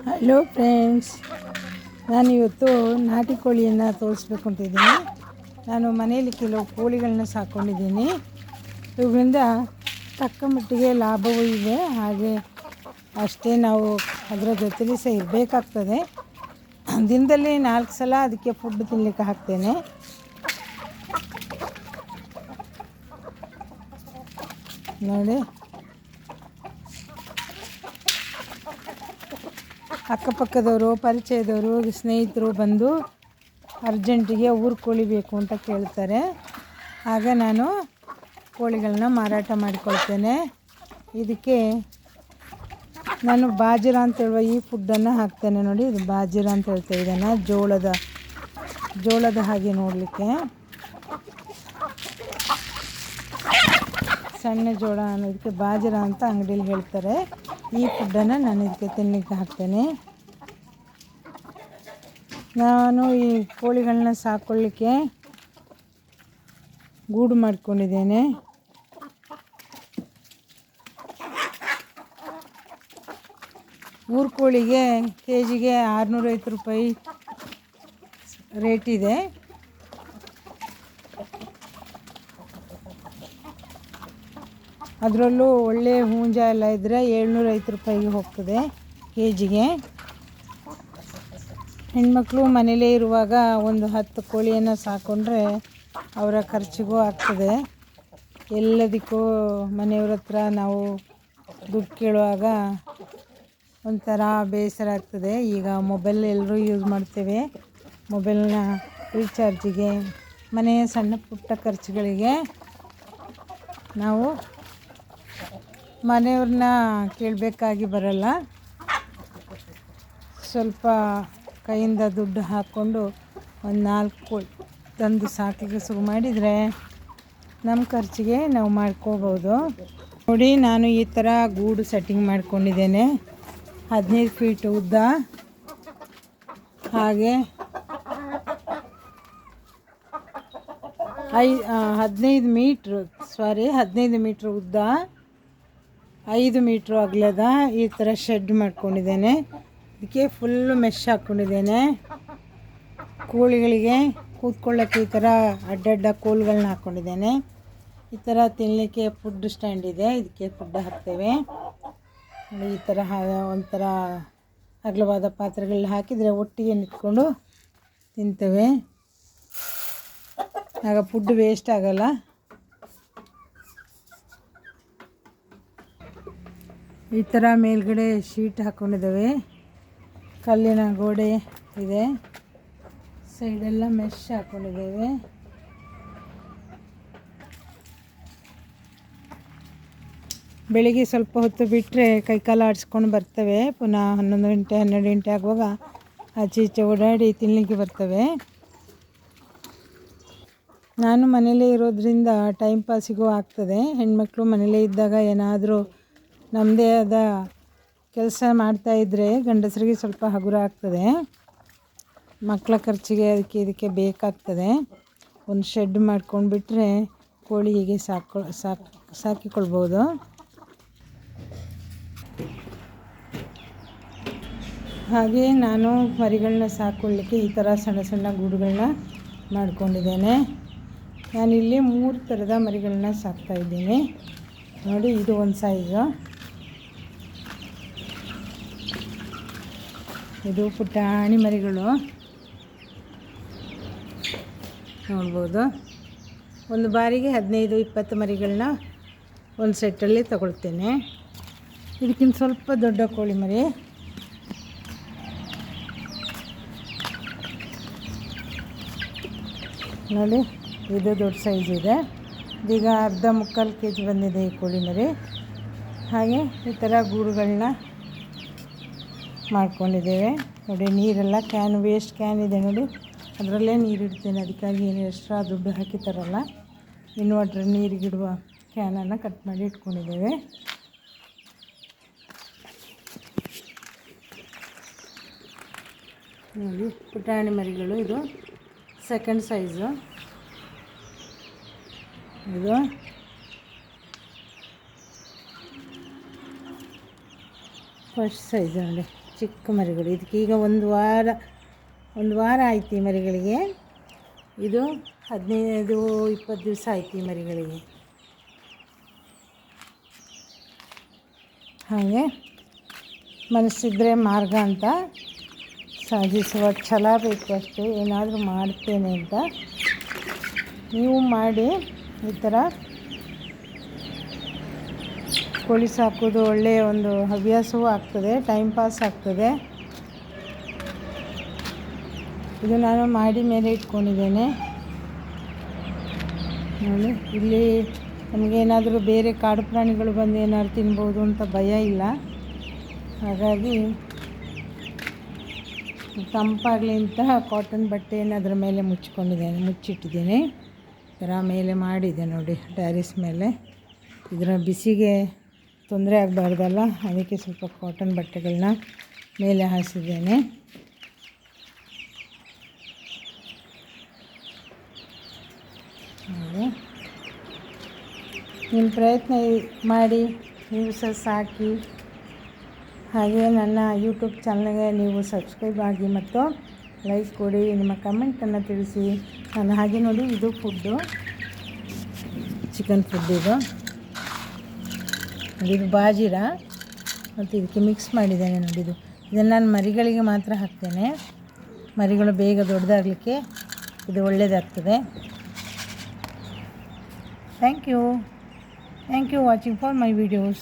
Hello friends, ನಾನಿವತ್ತು ನಾಟಿ ಕೋಳಿಯನ್ನು ತೋರಿಸ್ಬೇಕು ಅಂತಿದ್ದೀನಿ. ನಾನು ಮನೆಯಲ್ಲಿ ಕೆಲವು ಕೋಳಿಗಳನ್ನ ಸಾಕ್ಕೊಂಡಿದ್ದೀನಿ. ಇವುಗಳಿಂದ ತಕ್ಕ ಮಟ್ಟಿಗೆ ಲಾಭವೂ ಇದೆ, ಹಾಗೆ ಅಷ್ಟೇ ನಾವು ಅದರ ಜೊತೆಲಿ ಸಹ ಇರಬೇಕಾಗ್ತದೆ. ದಿನದಲ್ಲಿ 4 ಸಲ ಅದಕ್ಕೆ ಫುಡ್ ತಿನ್ನಲಿಕ್ಕೆ ಹಾಕ್ತೇನೆ. ನೋಡಿ, ಅಕ್ಕಪಕ್ಕದವರು, ಪರಿಚಯದವರು, ಸ್ನೇಹಿತರು ಬಂದು ಅರ್ಜೆಂಟಿಗೆ ಊರು ಕೋಳಿ ಬೇಕು ಅಂತ ಕೇಳ್ತಾರೆ. ಆಗ ನಾನು ಕೋಳಿಗಳನ್ನ ಮಾರಾಟ ಮಾಡಿಕೊಳ್ತೇನೆ. ಇದಕ್ಕೆ ನಾನು ಬಾಜಿರ ಅಂತ ಹೇಳುವ ಈ ಫುಡ್ಡನ್ನು ಹಾಕ್ತೇನೆ. ನೋಡಿ, ಇದು ಬಾಜಿರ ಅಂತ ಹೇಳ್ತೇವೆ ಇದನ್ನು. ಜೋಳದ ಹಾಗೆ ನೋಡಲಿಕ್ಕೆ ಸಣ್ಣ ಜೋಳ ಅನ್ನೋದಕ್ಕೆ ಬಾಜಿರ ಅಂತ ಅಂಗಡಿಯಲ್ಲಿ ಹೇಳ್ತಾರೆ. ಈ ಫುಡ್ಡನ್ನು ನಾನು ಇದಕ್ಕೆ ತಿನ್ನಲಿಕ್ಕೆ ಹಾಕ್ತೇನೆ. ನಾನು ಈ ಕೋಳಿಗಳನ್ನ ಸಾಕೊಳ್ಳಿಕ್ಕೆ ಗೂಡು ಮಾಡಿಕೊಂಡಿದ್ದೇನೆ. ಊರು ಕೋಳಿಗೆ ಕೆಜಿಗೆ 650 ರೂಪಾಯಿ ರೇಟ್ ಇದೆ. ಅದರಲ್ಲೂ ಒಳ್ಳೆ ಹೂಂಜ ಎಲ್ಲ ಇದ್ದರೆ 750 ರೂಪಾಯಿಗೆ ಹೋಗ್ತದೆ ಕೆಜಿಗೆ. ಹೆಣ್ಮಕ್ಳು ಮನೇಲೇ ಇರುವಾಗ ಒಂದು 10 ಕೋಳಿಯನ್ನು ಸಾಕೊಂಡ್ರೆ ಅವರ ಖರ್ಚಿಗೂ ಆಗ್ತದೆ. ಎಲ್ಲದಕ್ಕೂ ಮನೆಯವ್ರ ಹತ್ರ ನಾವು ದುಡ್ಡು ಕೇಳುವಾಗ ಒಂಥರ ಬೇಸರ ಆಗ್ತದೆ. ಈಗ ಮೊಬೈಲ್ ಎಲ್ಲರೂ ಯೂಸ್ ಮಾಡ್ತೇವೆ. ಮೊಬೈಲ್ನ ರೀಚಾರ್ಜಿಗೆ, ಮನೆಯ ಸಣ್ಣ ಪುಟ್ಟ ಖರ್ಚುಗಳಿಗೆ ನಾವು ಮನೆಯವ್ರನ್ನ ಕೇಳಬೇಕಾಗಿ ಬರಲ್ಲ. ಸ್ವಲ್ಪ ಕೈಯಿಂದ ದುಡ್ಡು ಹಾಕ್ಕೊಂಡು ಒಂದು 4 ಕೋಳಿ ತಂದು ಸಾಕಲಿಕ್ಕೆ ಶುರು ಮಾಡಿದರೆ ನಮ್ಮ ಖರ್ಚಿಗೆ ನಾವು ಮಾಡ್ಕೋಬೋದು. ನೋಡಿ, ನಾನು ಈ ಥರ ಗೂಡು ಸೆಟ್ಟಿಂಗ್ ಮಾಡ್ಕೊಂಡಿದ್ದೇನೆ. 15 ಫೀಟ್ ಉದ್ದ, ಹಾಗೆ 15 ಮೀಟ್ರ್ ಉದ್ದ, 5 ಮೀಟ್ರ್ ಅಗಲದ ಈ ಥರ ಶೆಡ್ ಮಾಡ್ಕೊಂಡಿದ್ದೇನೆ. ಇದಕ್ಕೆ ಫುಲ್ಲು ಮೆಶ್ ಹಾಕ್ಕೊಂಡಿದ್ದೇನೆ. ಕೋಳಿಗಳಿಗೆ ಕೂತ್ಕೊಳ್ಳೋಕ್ಕೆ ಈ ಥರ ಅಡ್ಡಡ್ಡ ಕೋಲುಗಳನ್ನ ಹಾಕ್ಕೊಂಡಿದ್ದೇನೆ. ಈ ಥರ ತಿನ್ನಲಿಕ್ಕೆ ಫುಡ್ ಸ್ಟ್ಯಾಂಡ್ ಇದೆ, ಇದಕ್ಕೆ ಫುಡ್ ಹಾಕ್ತೇವೆ. ಈ ಥರ ಒಂಥರ ಅಗಲವಾದ ಪಾತ್ರೆಗಳಲ್ಲಿ ಹಾಕಿದರೆ ಒಟ್ಟಿಗೆ ನಿಂತ್ಕೊಂಡು ತಿಂತೇವೆ. ಆಗ ಫುಡ್ ವೇಸ್ಟ್ ಆಗಲ್ಲ. ಈ ಥರ ಮೇಲ್ಗಡೆ ಶೀಟ್ ಹಾಕ್ಕೊಂಡಿದ್ದೇವೆ. ಕಲ್ಲಿನ ಗೋಡೆ ಇದೆ, ಸೈಡೆಲ್ಲ ಮೆಶ್ ಹಾಕ್ಕೊಂಡಿದ್ದೇವೆ. ಬೆಳಿಗ್ಗೆ ಸ್ವಲ್ಪ ಹೊತ್ತು ಬಿಟ್ಟರೆ ಕೈಕಾಲು ಆಡಿಸ್ಕೊಂಡು ಬರ್ತವೆ. ಪುನಃ 11 ಗಂಟೆ 12 ಗಂಟೆ ಆಗುವಾಗ ಆಚೆ ಈಚೆ ಓಡಾಡಿ ತಿನ್ನಲಿಕ್ಕೆ ಬರ್ತವೆ. ನಾನು ಮನೇಲೇ ಇರೋದ್ರಿಂದ ಟೈಮ್ ಪಾಸಿಗೂ ಆಗ್ತದೆ. ಹೆಣ್ಮಕ್ಳು ಮನೇಲೇ ಇದ್ದಾಗ ಏನಾದರೂ ನಮ್ಮದೇ ಆದ ಕೆಲಸ ಮಾಡ್ತಾಯಿದ್ರೆ ಗಂಡಸರಿಗೆ ಸ್ವಲ್ಪ ಹಗುರ ಆಗ್ತದೆ. ಮಕ್ಕಳ ಖರ್ಚಿಗೆ ಇದಕ್ಕೆ ಬೇಕಾಗ್ತದೆ. ಒಂದು ಶೆಡ್ ಮಾಡ್ಕೊಂಡು ಬಿಟ್ಟರೆ ಕೋಳಿ ಹೀಗೆ ಸಾಕಿಕೊಳ್ಬೋದು. ಹಾಗೆ ನಾನು ಮರಿಗಳನ್ನ ಸಾಕೊಳ್ಳಿಕ್ಕೆ ಈ ಥರ ಸಣ್ಣ ಸಣ್ಣ ಗೂಡುಗಳನ್ನ ಮಾಡ್ಕೊಂಡಿದ್ದೇನೆ. ನಾನಿಲ್ಲಿ 3 ಥರದ ಮರಿಗಳನ್ನ ಸಾಕ್ತಾಯಿದ್ದೀನಿ. ನೋಡಿ, ಇದು ಒಂದು ಸೈಜು, ಇದು ಪುಟಾಣಿ ಮರಿಗಳು ನೋಡ್ಬೋದು. ಒಂದು ಬಾರಿಗೆ 15-20 ಮರಿಗಳನ್ನ ಒಂದು ಸೆಟ್ಟಲ್ಲಿ ತಗೊಳ್ತೇನೆ. ಇದಕ್ಕಿಂತ ಸ್ವಲ್ಪ ದೊಡ್ಡ ಕೋಳಿ ಮರಿ, ನೋಡಿ, ಇದು ದೊಡ್ಡ ಸೈಜ್ ಇದೆ. ಇದೀಗ 1/2-3 kg ಬಂದಿದೆ ಈ ಕೋಳಿ ಮರಿ. ಹಾಗೆ ಈ ಥರ ಗೂಡುಗಳನ್ನ ಮಾಡ್ಕೊಂಡಿದ್ದೇವೆ. ನೋಡಿ, ನೀರೆಲ್ಲ ವೇಸ್ಟ್ ಕ್ಯಾನ್ ಇದೆ ನೋಡಿ, ಅದರಲ್ಲೇ ನೀರು ಇಡ್ತೇನೆ. ಅದಕ್ಕಾಗಿ ಏನು ಎಕ್ಸ್ಟ್ರಾ ದುಡ್ಡು ಹಾಕಿತಾರಲ್ಲ, ಇನ್ವರ್ಟರ್ ನೀರಿಗಿಡುವ ಕ್ಯಾನನ್ನು ಕಟ್ ಮಾಡಿ ಇಟ್ಕೊಂಡಿದ್ದೇವೆ. ನೋಡಿ, ಪುಟಾಣಿ ಮರಿಗಳು. ಇದು ಸೆಕೆಂಡ್ ಸೈಜು, ಇದು ಫಸ್ಟ್ ಸೈಜ್ ನೋಡಿ. ಚಿಕ್ಕ ಮರಿಗಳು. ಇದಕ್ಕೀಗ ಒಂದು ವಾರ ಆಯ್ತು ಈ ಮರಿಗಳಿಗೆ. ಇದು 15-20 ದಿವಸ ಆಯ್ತು ಈ ಮರಿಗಳಿಗೆ. ಹಾಗೆ ಮನಸ್ಸಿದ್ರೆ ಮಾರ್ಗ ಅಂತ ಸಾಧಿಸುವ ಛಲ ಬೇಕು ಅಷ್ಟೇ. ಏನಾದರೂ ಮಾಡ್ತೇನೆ ಅಂತ ನೀವು ಮಾಡಿ. ಈ ಥರ ಕೋಳಿ ಸಾಕೋದು ಒಳ್ಳೆಯ ಒಂದು ಹವ್ಯಾಸವೂ ಆಗ್ತದೆ, ಟೈಮ್ ಪಾಸ್ ಆಗ್ತದೆ. ಇದು ನಾನು ಮಾಡಿ ಮೇಲೆ ಇಟ್ಕೊಂಡಿದ್ದೇನೆ ನೋಡಿ. ಇಲ್ಲಿ ನಮಗೇನಾದರೂ ಬೇರೆ ಕಾಡು ಪ್ರಾಣಿಗಳು ಬಂದು ಏನಾದ್ರು ತಿನ್ಬೋದು ಅಂತ ಭಯ ಇಲ್ಲ. ಹಾಗಾಗಿ ತಂಪಾಗಲಿ ಅಂತ ಕಾಟನ್ ಬಟ್ಟೆಯನ್ನು ಅದರ ಮೇಲೆ ಮುಚ್ಚಿಟ್ಟಿದ್ದೇನೆ. ಈ ಥರ ಮೇಲೆ ಮಾಡಿದೆ ನೋಡಿ ಟ್ಯಾರಿಸ್ ಮೇಲೆ. ಇದರ ಬಿಸಿಗೆ ತೊಂದರೆ ಆಗಬಾರ್ದಲ್ಲ, ಅದಕ್ಕೆ ಸ್ವಲ್ಪ ಕಾಟನ್ ಬಟ್ಟೆಗಳನ್ನ ಮೇಲೆ ಹಾಸಿದ್ದೇನೆ. ನಿಮ್ಮ ಪ್ರಯತ್ನ ಮಾಡಿ ನೀವು ಸಹ ಸಾಕಿ. ಹಾಗೆ ನನ್ನ ಯೂಟ್ಯೂಬ್ ಚಾನಲ್ಗೆ ನೀವು ಸಬ್ಸ್ಕ್ರೈಬ್ ಆಗಿ ಮತ್ತು ಲೈಕ್ ಕೊಡಿ, ನಿಮ್ಮ ಕಮೆಂಟನ್ನು ತಿಳಿಸಿ. ನಾನು ಹಾಗೆ ನೋಡಿ, ಇದು ಫುಡ್ಡು, ಚಿಕನ್ ಫುಡ್ ಇದು ಬಾಜಿರ ಮತ್ತು ಇದಕ್ಕೆ ಮಿಕ್ಸ್ ಮಾಡಿದ್ದೇನೆ ನೋಡಿ. ಇದನ್ನು ನಾನು ಮರಿಗಳಿಗೆ ಮಾತ್ರ ಹಾಕ್ತೇನೆ. ಮರಿಗಳು ಬೇಗ ದೊಡ್ಡದಾಗಲಿಕ್ಕೆ ಇದು ಒಳ್ಳೆಯದಾಗ್ತದೆ. Thank you watching for my videos.